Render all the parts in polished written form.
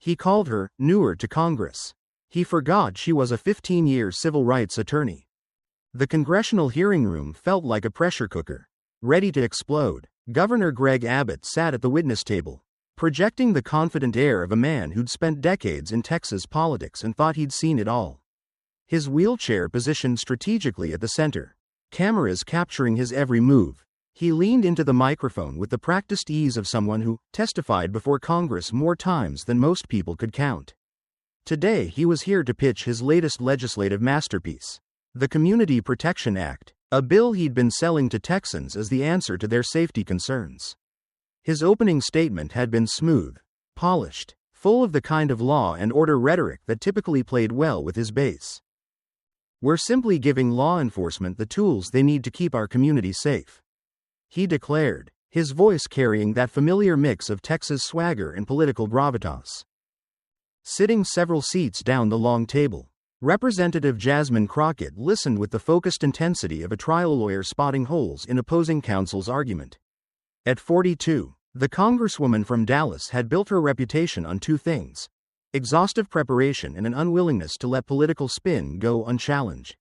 He called her, newer to Congress. He forgot she was a 15-year civil rights attorney. The congressional hearing room felt like a pressure cooker, ready to explode. Governor Greg Abbott sat at the witness table, projecting the confident air of a man who'd spent decades in Texas politics and thought he'd seen it all. His wheelchair positioned strategically at the center, cameras capturing his every move. He leaned into the microphone with the practiced ease of someone who testified before Congress more times than most people could count. Today he was here to pitch his latest legislative masterpiece, the Community Protection Act, a bill he'd been selling to Texans as the answer to their safety concerns. His opening statement had been smooth, polished, full of the kind of law and order rhetoric that typically played well with his base. "We're simply giving law enforcement the tools they need to keep our community safe," he declared, his voice carrying that familiar mix of Texas swagger and political gravitas. Sitting several seats down the long table, Representative Jasmine Crockett listened with the focused intensity of a trial lawyer spotting holes in opposing counsel's argument. At 42, the congresswoman from Dallas had built her reputation on two things: exhaustive preparation and an unwillingness to let political spin go unchallenged.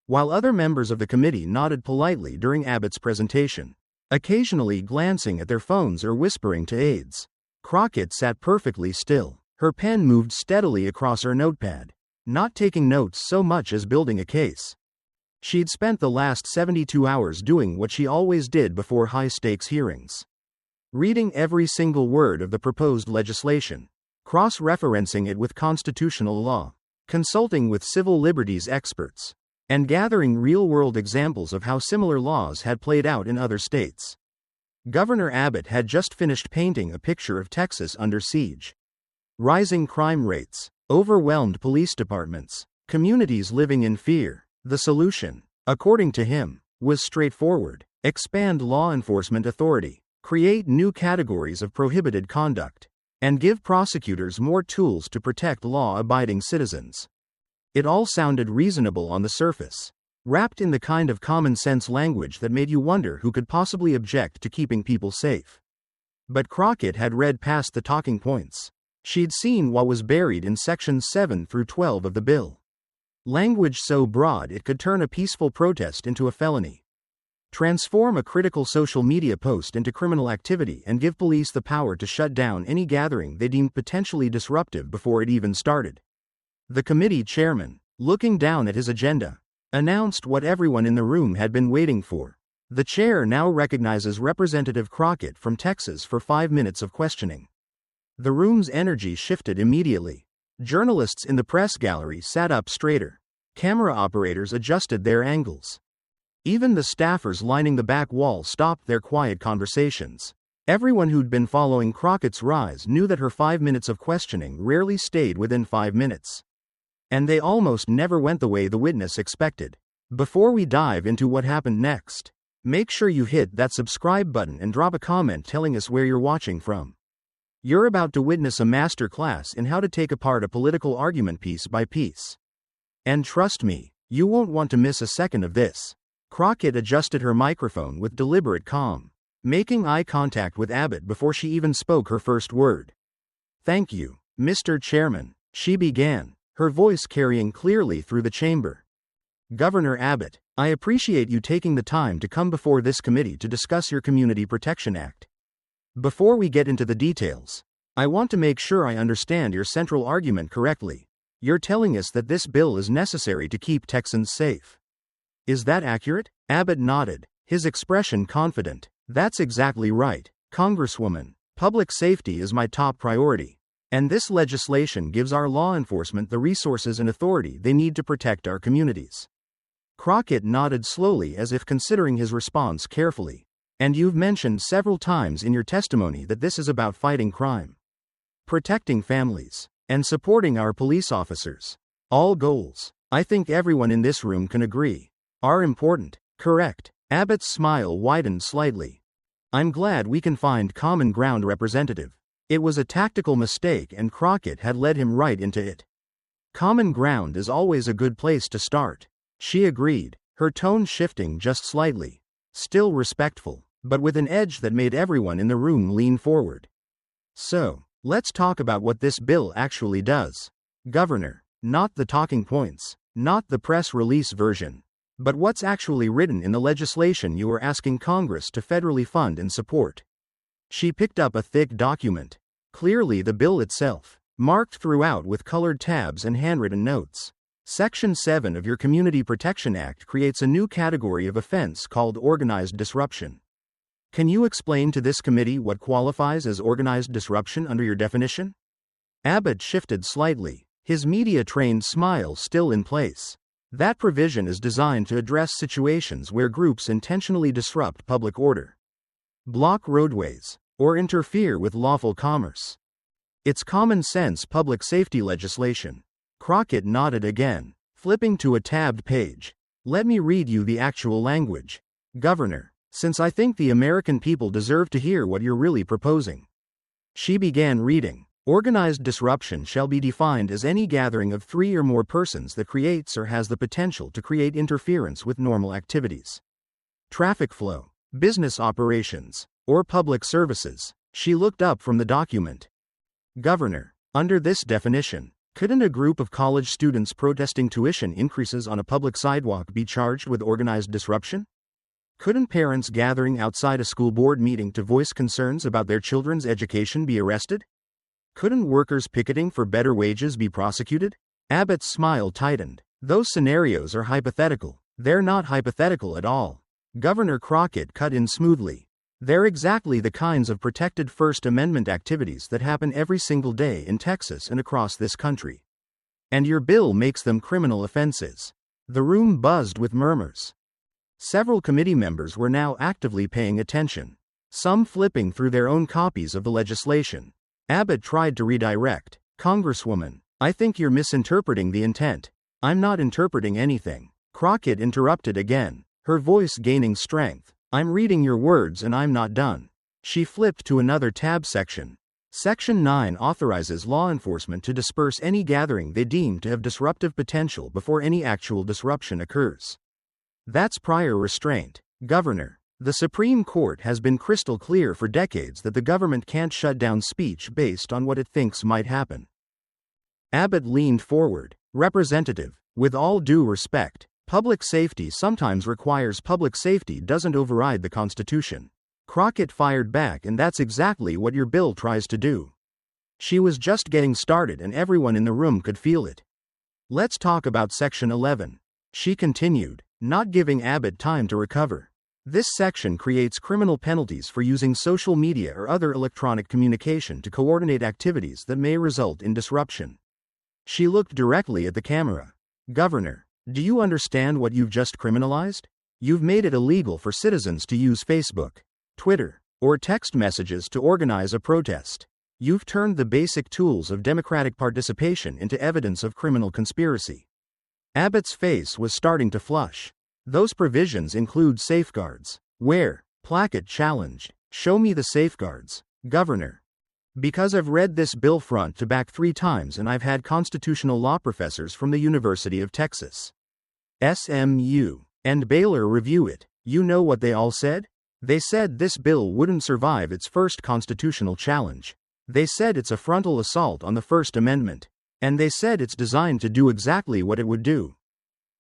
While other members of the committee nodded politely during Abbott's presentation, occasionally glancing at their phones or whispering to aides, Crockett sat perfectly still. Her pen moved steadily across her notepad, not taking notes so much as building a case. She'd spent the last 72 hours doing what she always did before high-stakes hearings: reading every single word of the proposed legislation, cross-referencing it with constitutional law, consulting with civil liberties experts, and gathering real-world examples of how similar laws had played out in other states. Governor Abbott had just finished painting a picture of Texas under siege. Rising crime rates, overwhelmed police departments, communities living in fear. The solution, according to him, was straightforward: expand law enforcement authority, create new categories of prohibited conduct, and give prosecutors more tools to protect law-abiding citizens. It all sounded reasonable on the surface, wrapped in the kind of common-sense language that made you wonder who could possibly object to keeping people safe. But Crockett had read past the talking points. She'd seen what was buried in sections 7 through 12 of the bill. Language so broad it could turn a peaceful protest into a felony, transform a critical social media post into criminal activity, and give police the power to shut down any gathering they deemed potentially disruptive before it even started. The committee chairman, looking down at his agenda, announced what everyone in the room had been waiting for. The chair now recognizes Representative Crockett from Texas for 5 minutes of questioning. The room's energy shifted immediately. Journalists in the press gallery sat up straighter. Camera operators adjusted their angles. Even the staffers lining the back wall stopped their quiet conversations. Everyone who'd been following Crockett's rise knew that her 5 minutes of questioning rarely stayed within 5 minutes. And they almost never went the way the witness expected. Before we dive into what happened next, make sure you hit that subscribe button and drop a comment telling us where you're watching from. You're about to witness a master class in how to take apart a political argument piece by piece. And trust me, you won't want to miss a second of this. Crockett adjusted her microphone with deliberate calm, making eye contact with Abbott before she even spoke her first word. "Thank you, Mr. Chairman," she began, her voice carrying clearly through the chamber. "Governor Abbott, I appreciate you taking the time to come before this committee to discuss your Community Protection Act. Before we get into the details, I want to make sure I understand your central argument correctly. You're telling us that this bill is necessary to keep Texans safe. Is that accurate?" Abbott nodded, his expression confident. "That's exactly right, Congresswoman. Public safety is my top priority, and this legislation gives our law enforcement the resources and authority they need to protect our communities." Crockett nodded slowly as if considering his response carefully. "And you've mentioned several times in your testimony that this is about fighting crime, protecting families, and supporting our police officers. All goals, I think everyone in this room can agree, are important, correct?" Abbott's smile widened slightly. "I'm glad we can find common ground, Representative. It was a tactical mistake and Crockett had led him right into it. Common ground is always a good place to start," she agreed, her tone shifting just slightly, still respectful, but with an edge that made everyone in the room lean forward. "So, Let's talk about what this bill actually does. Governor, not the talking points, not the press release version, but what's actually written in the legislation you are asking Congress to federally fund and support. She picked up a thick document. Clearly the bill itself, marked throughout with colored tabs and handwritten notes. Section 7 of your Community Protection Act creates a new category of offense called organized disruption. Can you explain to this committee what qualifies as organized disruption under your definition? Abbott shifted slightly, his media-trained smile still in place. That provision is designed to address situations where groups intentionally disrupt public order, block roadways, or interfere with lawful commerce. It's common sense public safety legislation. Crockett nodded again, flipping to a tabbed page. Let me read you the actual language. Governor, since I think the American people deserve to hear what you're really proposing. She began reading. Organized disruption shall be defined as any gathering of 3 or more persons that creates or has the potential to create interference with normal activities, traffic flow, business operations, or public services. She looked up from the document. Governor, under this definition, couldn't a group of college students protesting tuition increases on a public sidewalk be charged with organized disruption? Couldn't parents gathering outside a school board meeting to voice concerns about their children's education be arrested? Couldn't workers picketing for better wages be prosecuted? Abbott's smile tightened. Those scenarios are hypothetical. They're not hypothetical at all. Governor Crockett cut in smoothly. They're exactly the kinds of protected First Amendment activities that happen every single day in Texas and across this country. And your bill makes them criminal offenses. The room buzzed with murmurs. Several committee members were now actively paying attention, some flipping through their own copies of the legislation. Abbott tried to redirect. Congresswoman, I think you're misinterpreting the intent. I'm not interpreting anything. Crockett interrupted again, her voice gaining strength. I'm reading your words and I'm not done. She flipped to another tab section. Section 9 authorizes law enforcement to disperse any gathering they deem to have disruptive potential before any actual disruption occurs. That's prior restraint. Governor, the Supreme Court has been crystal clear for decades that the government can't shut down speech based on what it thinks might happen. Abbott leaned forward. Representative, with all due respect, public safety sometimes requires public safety doesn't override the Constitution. Crockett fired back, and that's exactly what your bill tries to do. She was just getting started and everyone in the room could feel it. Let's talk about Section 11. She continued, not giving Abbott time to recover. This section creates criminal penalties for using social media or other electronic communication to coordinate activities that may result in disruption. She looked directly at the camera. Governor, do you understand what you've just criminalized? You've made it illegal for citizens to use Facebook, Twitter, or text messages to organize a protest. You've turned the basic tools of democratic participation into evidence of criminal conspiracy. Abbott's face was starting to flush. Those provisions include safeguards. Where? Plackett challenged. Show me the safeguards, Governor. Because I've read this bill front to back 3 times and I've had constitutional law professors from the University of Texas, SMU, and Baylor review it. You know what they all said? They said this bill wouldn't survive its first constitutional challenge. They said it's a frontal assault on the First Amendment. And they said it's designed to do exactly what it would do: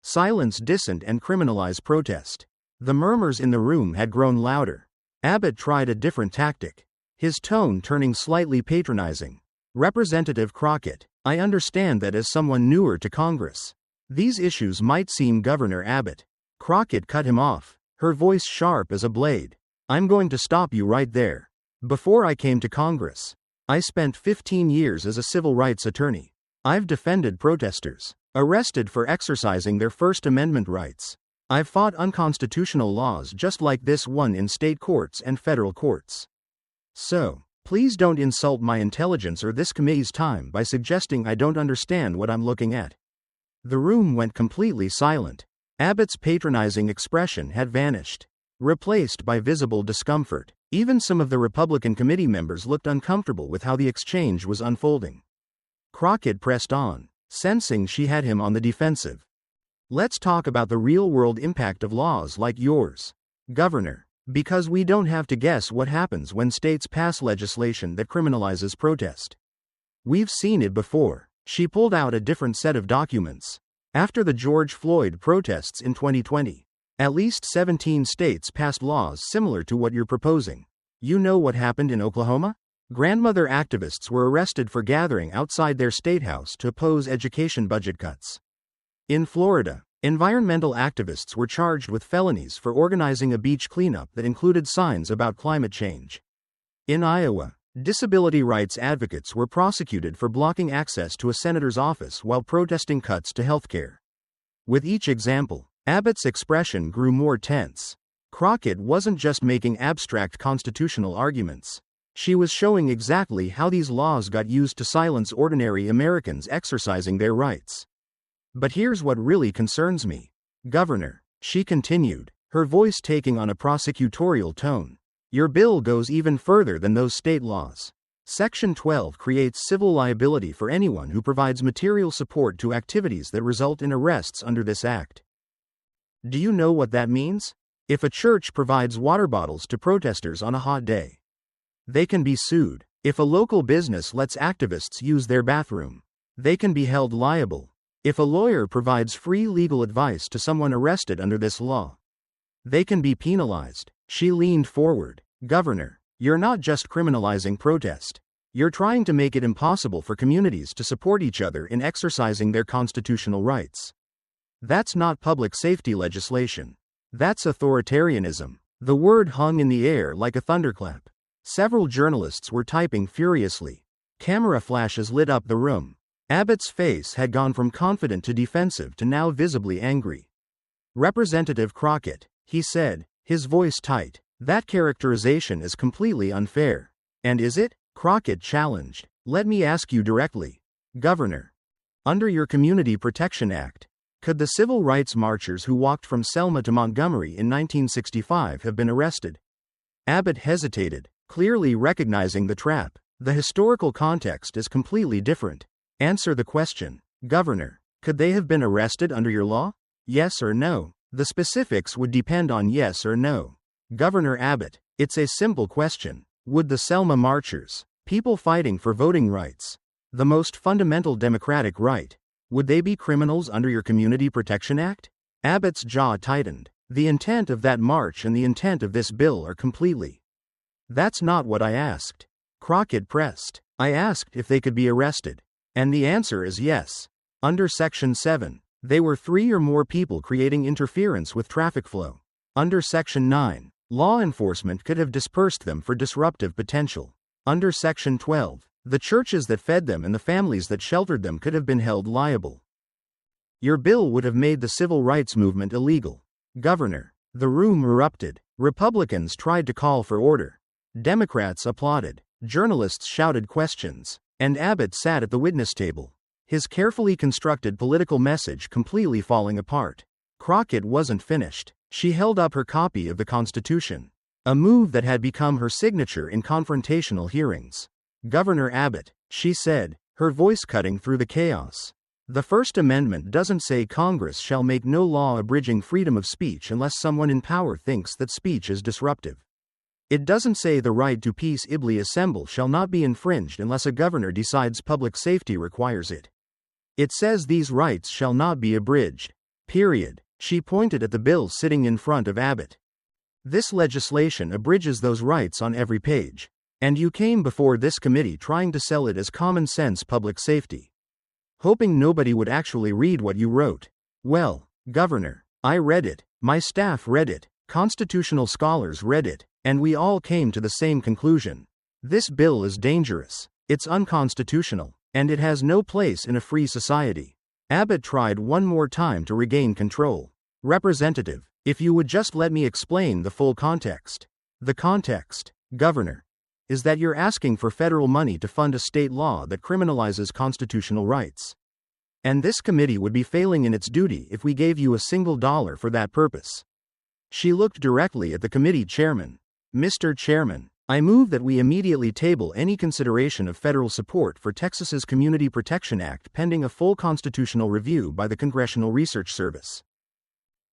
silence dissent and criminalize protest. The murmurs in the room had grown louder. Abbott tried a different tactic, his tone turning slightly patronizing. Representative Crockett, I understand that as someone newer to Congress, these issues might seem Governor Abbott. Crockett cut him off, her voice sharp as a blade. I'm going to stop you right there. Before I came to Congress, I spent 15 years as a civil rights attorney. I've defended protesters, arrested for exercising their First Amendment rights. I've fought unconstitutional laws just like this one in state courts and federal courts. So, please don't insult my intelligence or this committee's time by suggesting I don't understand what I'm looking at. The room went completely silent. Abbott's patronizing expression had vanished, replaced by visible discomfort. Even some of the Republican committee members looked uncomfortable with how the exchange was unfolding. Crockett pressed on, sensing she had him on the defensive. Let's talk about the real-world impact of laws like yours, Governor. Because we don't have to guess what happens when states pass legislation that criminalizes protest. We've seen it before. She pulled out a different set of documents. After the George Floyd protests in 2020, at least 17 states passed laws similar to what you're proposing. You know what happened in Oklahoma? Grandmother activists were arrested for gathering outside their statehouse to oppose education budget cuts. In Florida, environmental activists were charged with felonies for organizing a beach cleanup that included signs about climate change. In Iowa, disability rights advocates were prosecuted for blocking access to a senator's office while protesting cuts to healthcare. With each example, Abbott's expression grew more tense. Crockett wasn't just making abstract constitutional arguments. She was showing exactly how these laws got used to silence ordinary Americans exercising their rights. But here's what really concerns me. Governor, she continued, her voice taking on a prosecutorial tone. Your bill goes even further than those state laws. Section 12 creates civil liability for anyone who provides material support to activities that result in arrests under this act. Do you know what that means? If a church provides water bottles to protesters on a hot day, they can be sued. If a local business lets activists use their bathroom, they can be held liable. If a lawyer provides free legal advice to someone arrested under this law, they can be penalized. She leaned forward. Governor, you're not just criminalizing protest. You're trying to make it impossible for communities to support each other in exercising their constitutional rights. That's not public safety legislation. That's authoritarianism. The word hung in the air like a thunderclap. Several journalists were typing furiously. Camera flashes lit up the room. Abbott's face had gone from confident to defensive to now visibly angry. Representative Crockett, he said, his voice tight, that characterization is completely unfair. And is it? Crockett challenged. Let me ask you directly. Governor, under your Community Protection Act, could the civil rights marchers who walked from Selma to Montgomery in 1965 have been arrested? Abbott hesitated, clearly recognizing the trap. The historical context is completely different. Answer the question. Governor, could they have been arrested under your law? Yes or no? The specifics would depend on yes or no. Governor Abbott, it's a simple question. Would the Selma marchers, people fighting for voting rights, the most fundamental democratic right, would they be criminals under your Community Protection Act? Abbott's jaw tightened. The intent of that march and the intent of this bill are completely. That's not what I asked. Crockett pressed. I asked if they could be arrested. And the answer is yes. Under Section 7, they were 3 or more people creating interference with traffic flow. Under Section 9, law enforcement could have dispersed them for disruptive potential. Under Section 12, the churches that fed them and the families that sheltered them could have been held liable. Your bill would have made the civil rights movement illegal. Governor, the room erupted. Republicans tried to call for order. Democrats applauded. Journalists shouted questions. And Abbott sat at the witness table, his carefully constructed political message completely falling apart. Crockett wasn't finished. She held up her copy of the Constitution, a move that had become her signature in confrontational hearings. Governor Abbott, she said, her voice cutting through the chaos. The First Amendment doesn't say Congress shall make no law abridging freedom of speech unless someone in power thinks that speech is disruptive. It doesn't say the right to peaceably assemble shall not be infringed unless a governor decides public safety requires it. It says these rights shall not be abridged. Period. She pointed at the bill sitting in front of Abbott. This legislation abridges those rights on every page. And you came before this committee trying to sell it as common sense public safety, hoping nobody would actually read what you wrote. Well, Governor, I read it, my staff read it, constitutional scholars read it, and we all came to the same conclusion. This bill is dangerous, it's unconstitutional, and it has no place in a free society. Abbott tried one more time to regain control. Representative, if you would just let me explain the full context. The context, Governor, is that you're asking for federal money to fund a state law that criminalizes constitutional rights. And this committee would be failing in its duty if we gave you a single dollar for that purpose. She looked directly at the committee chairman. Mr. Chairman, I move that we immediately table any consideration of federal support for Texas's Community Protection Act pending a full constitutional review by the Congressional Research Service.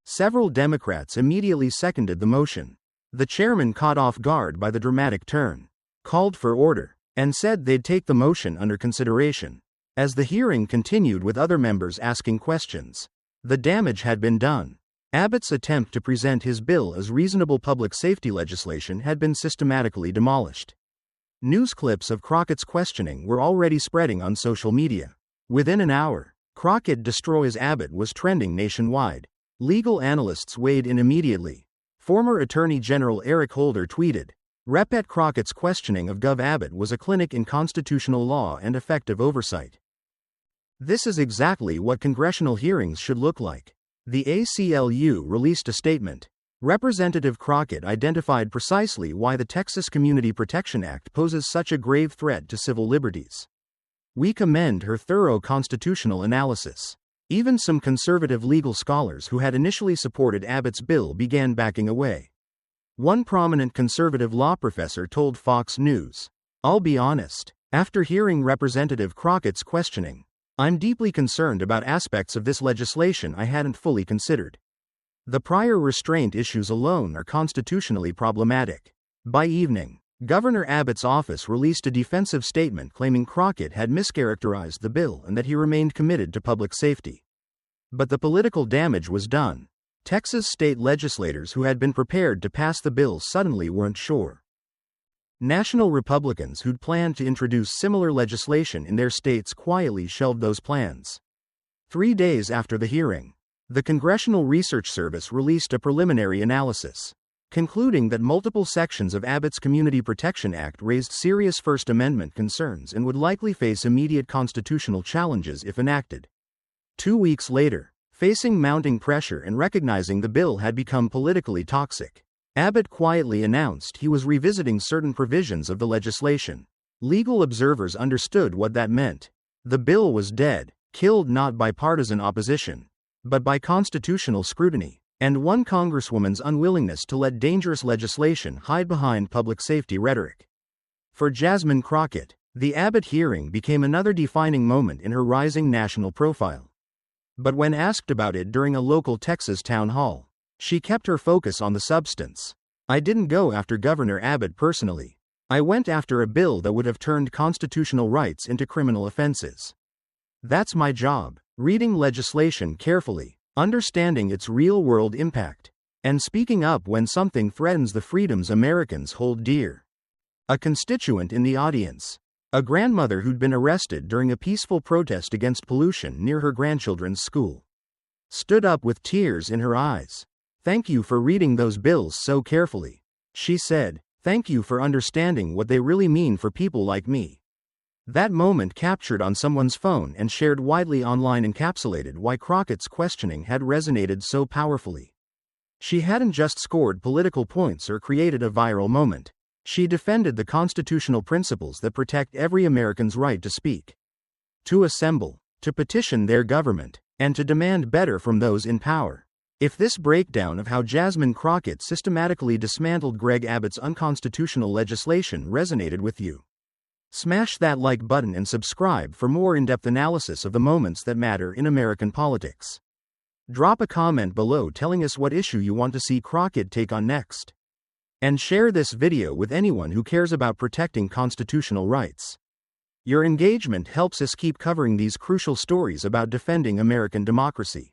Several Democrats immediately seconded the motion. The chairman, caught off guard by the dramatic turn, called for order, and said they'd take the motion under consideration. As the hearing continued with other members asking questions, the damage had been done. Abbott's attempt to present his bill as reasonable public safety legislation had been systematically demolished. News clips of Crockett's questioning were already spreading on social media. Within an hour, "Crockett destroys Abbott" was trending nationwide. Legal analysts weighed in immediately. Former Attorney General Eric Holder tweeted, "Rep. Crockett's questioning of Gov. Abbott was a clinic in constitutional law and effective oversight." This is exactly what congressional hearings should look like. The ACLU released a statement. Representative Crockett identified precisely why the Texas Community Protection Act poses such a grave threat to civil liberties. "We commend her thorough constitutional analysis." Even some conservative legal scholars who had initially supported Abbott's bill began backing away. One prominent conservative law professor told Fox News, "I'll be honest, after hearing Representative Crockett's questioning, I'm deeply concerned about aspects of this legislation I hadn't fully considered. The prior restraint issues alone are constitutionally problematic." By evening, Governor Abbott's office released a defensive statement claiming Crockett had mischaracterized the bill and that he remained committed to public safety. But the political damage was done. Texas state legislators who had been prepared to pass the bill suddenly weren't sure. National Republicans who'd planned to introduce similar legislation in their states quietly shelved those plans. 3 days after the hearing, the Congressional Research Service released a preliminary analysis, concluding that multiple sections of Abbott's Community Protection Act raised serious First Amendment concerns and would likely face immediate constitutional challenges if enacted. 2 weeks later, facing mounting pressure and recognizing the bill had become politically toxic, Abbott quietly announced he was revisiting certain provisions of the legislation. Legal observers understood what that meant. The bill was dead, killed not by partisan opposition, but by constitutional scrutiny, and one congresswoman's unwillingness to let dangerous legislation hide behind public safety rhetoric. For Jasmine Crockett, the Abbott hearing became another defining moment in her rising national profile. But when asked about it during a local Texas town hall, she kept her focus on the substance. "I didn't go after Governor Abbott personally. I went after a bill that would have turned constitutional rights into criminal offenses. That's my job, reading legislation carefully, understanding its real-world impact, and speaking up when something threatens the freedoms Americans hold dear." A constituent in the audience, a grandmother who'd been arrested during a peaceful protest against pollution near her grandchildren's school, stood up with tears in her eyes. "Thank you for reading those bills so carefully," she said. "Thank you for understanding what they really mean for people like me." That moment, captured on someone's phone and shared widely online, encapsulated why Crockett's questioning had resonated so powerfully. She hadn't just scored political points or created a viral moment. She defended the constitutional principles that protect every American's right to speak, to assemble, to petition their government, and to demand better from those in power. If this breakdown of how Jasmine Crockett systematically dismantled Greg Abbott's unconstitutional legislation resonated with you, smash that like button and subscribe for more in-depth analysis of the moments that matter in American politics. Drop a comment below telling us what issue you want to see Crockett take on next. And share this video with anyone who cares about protecting constitutional rights. Your engagement helps us keep covering these crucial stories about defending American democracy.